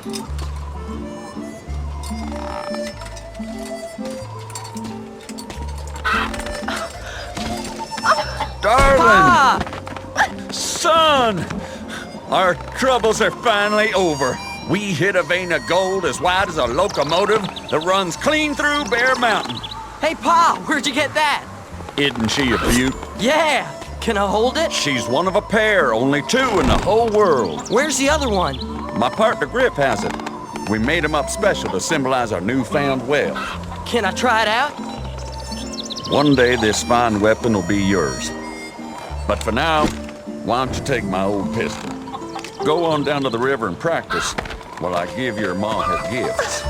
Darling! Son! Our troubles are finally over. We hit a vein of gold as wide as a locomotive that runs clean through Bear Mountain. Hey, Pa, where'd you get that? Isn't she a beaut? Yeah. Can I hold it? She's one of a pair, only two in the whole world. Where's the other one? My partner Griff has it. We made him up special to symbolize our newfound wealth. Can I try it out? One day this fine weapon will be yours. But for now, why don't you take my old pistol? Go on down to the river and practice while I give your mom her gifts.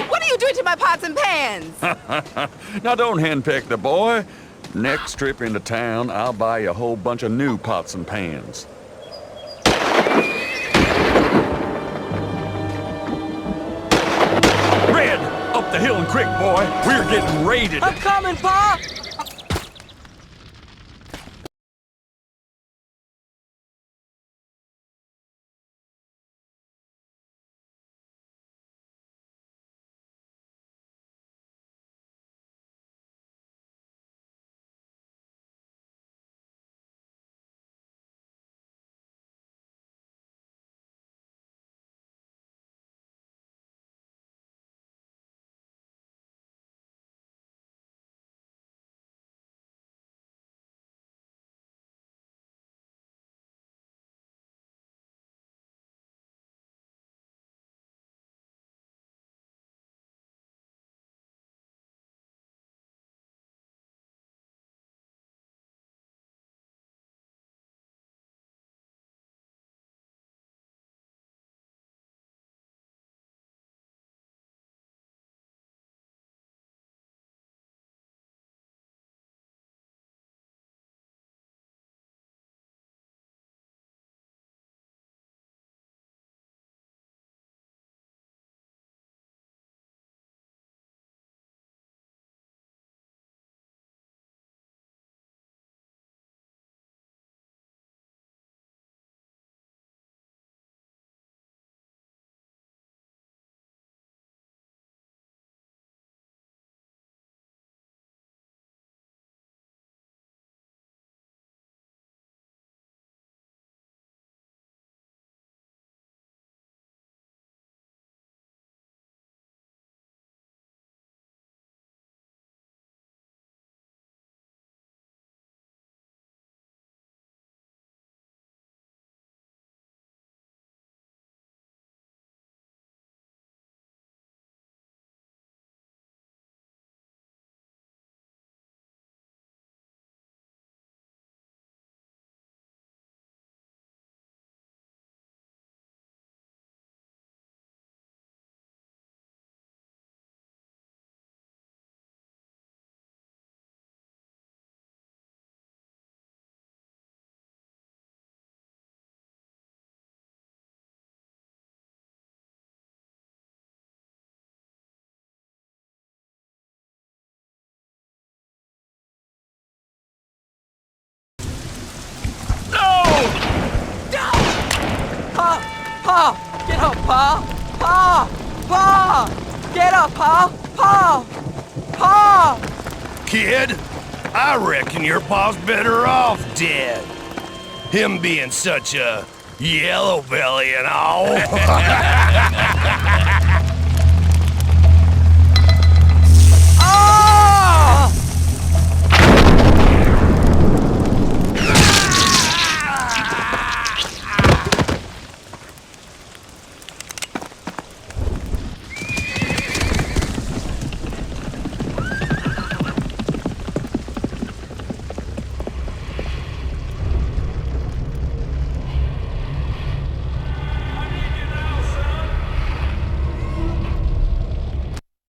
What are you doing to my pots and pans? Now don't henpeck the boy. Next trip into town, I'll buy you a whole bunch of new pots and pans. Red, up the hill and quick, boy. We're getting raided. I'm coming, Pa! Pa! Get up, Pa! Pa! Pa! Get up, Pa! Pa! Pa! Kid, I reckon your pa's better off dead. Him being such a yellow belly and all.